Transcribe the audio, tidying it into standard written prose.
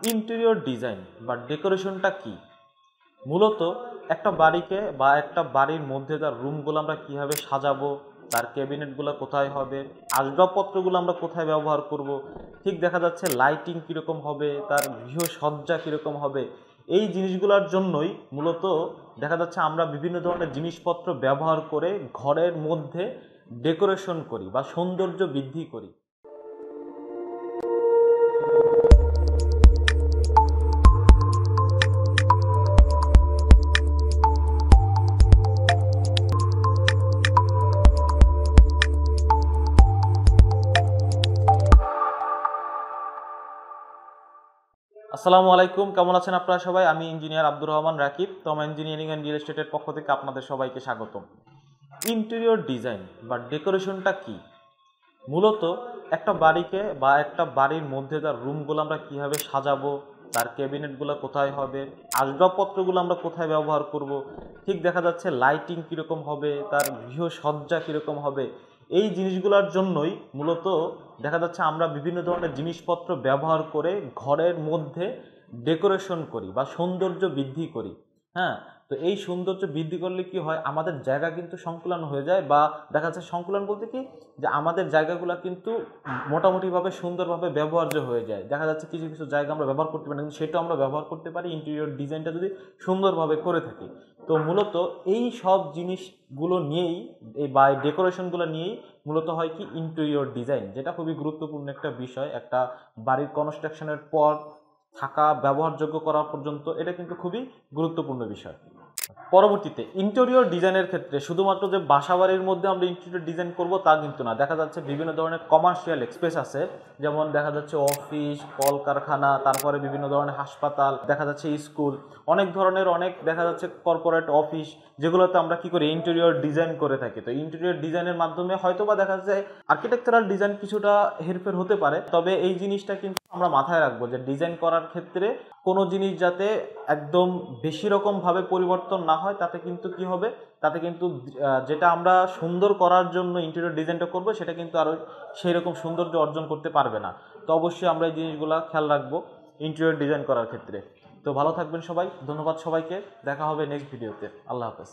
Interior design বা ডেকোরেশনটা কি? মূলত একটা বাড়িকে বা একটা বাড়ির মধ্যে তার রুমগুলো আমরা কীভাবে সাজাবো, তার ক্যাবিনেটগুলো কোথায় হবে, আসবাবপত্রগুলো আমরা কোথায় ব্যবহার করব, ঠিক দেখা যাচ্ছে লাইটিং কীরকম হবে, তার গৃহসজ্জা কীরকম হবে, এই জিনিসগুলোর জন্যই মূলত দেখা যাচ্ছে আমরা বিভিন্ন ধরনের জিনিসপত্র ব্যবহার করে ঘরের মধ্যে ডেকোরেশন করি বা সৌন্দর্য বৃদ্ধি করি। আসসালামু আলাইকুম, কেমন আছেন আপনারা সবাই? আমি ইঞ্জিনিয়ার আব্দুর রহমান রাকিব, তমা ইঞ্জিনিয়ারিং অ্যান্ড রিয়েল এস্টেটের পক্ষ থেকে আপনাদের সবাইকে স্বাগতম। ইন্টেরিয়র ডিজাইন বা ডেকোরেশনটা কি? মূলত একটা বাড়িকে বা একটা বাড়ির মধ্যে তার রুমগুলো আমরা কীভাবে সাজাবো, তার ক্যাবিনেটগুলো কোথায় হবে, আসবাবপত্রগুলো আমরা কোথায় ব্যবহার করব, ঠিক দেখা যাচ্ছে লাইটিং কীরকম হবে, তার গৃহসজ্জা কীরকম হবে, এই জিনিসগুলোর জন্যই মূলত দেখা যাচ্ছে আমরা বিভিন্ন ধরনের জিনিসপত্র ব্যবহার করে ঘরের মধ্যে ডেকোরেশন করি বা সৌন্দর্য বৃদ্ধি করি। হ্যাঁ, তো এই সৌন্দর্য বৃদ্ধি করলে কি হয়, আমাদের জায়গা কিন্তু সংকুলান হয়ে যায়, বা দেখা যাচ্ছে সংকুলান বলতে কি, যে আমাদের জায়গাগুলো কিন্তু মোটামুটিভাবে সুন্দরভাবে ব্যবহার্য হয়ে যায়। দেখা যাচ্ছে কিছু কিছু জায়গা আমরা ব্যবহার করতে পারি না, কিন্তু সেটাও আমরা ব্যবহার করতে পারি ইন্টেরিয়র ডিজাইনটা যদি সুন্দরভাবে করে থাকি। তো মূলত এই সব জিনিসগুলো নিয়েই বা ডেকোরেশনগুলো নিয়েই মূলত হয় কি ইন্টেরিয়র ডিজাইন, যেটা খুবই গুরুত্বপূর্ণ একটা বিষয়। একটা বাড়ির কনস্ট্রাকশনের পর থাকা ব্যবহারযোগ্য করা পর্যন্ত এটা কিন্তু খুবই গুরুত্বপূর্ণ বিষয়। পরবর্তীতে ইন্টেরিয়র ডিজাইনের ক্ষেত্রে শুধুমাত্র যে বাসাবাড়ির মধ্যে আমরা ইন্টেরিয়র ডিজাইন করব তা কিন্তু না। দেখা যাচ্ছে বিভিন্ন ধরনের কমার্শিয়াল স্পেস আছে, যেমন দেখা যাচ্ছে অফিস, কলকারখানা, তারপরে বিভিন্ন ধরনের হাসপাতাল, দেখা যাচ্ছে স্কুল, অনেক ধরনের দেখা যাচ্ছে কর্পোরেট অফিস, যেগুলোতে আমরা কি করি ইন্টেরিয়র ডিজাইন করে থাকি। তো ইন্টেরিয়র ডিজাইনের মাধ্যমে হয়তো বা দেখা যায় আর্কিটেকচারাল ডিজাইন কিছুটা হেরফের হতে পারে, তবে এই জিনিসটা কিন্তু আমরা মাথায় রাখবো যে ডিজাইন করার ক্ষেত্রে কোনো জিনিস যাতে একদম বেশি রকমভাবে পরিবর্তন না হয়, তাতে কিন্তু কি হবে, তাতে কিন্তু যেটা আমরা সুন্দর করার জন্য ইন্টেরিয়র ডিজাইনটা করব সেটা কিন্তু আরও সেই রকম সৌন্দর্য অর্জন করতে পারবে না। তো অবশ্যই আমরা এই জিনিসগুলো খেয়াল রাখবো ইন্টেরিয়র ডিজাইন করার ক্ষেত্রে। তো ভালো থাকবেন সবাই, ধন্যবাদ সবাইকে, দেখা হবে নেক্সট ভিডিওতে। আল্লাহ হাফেজ।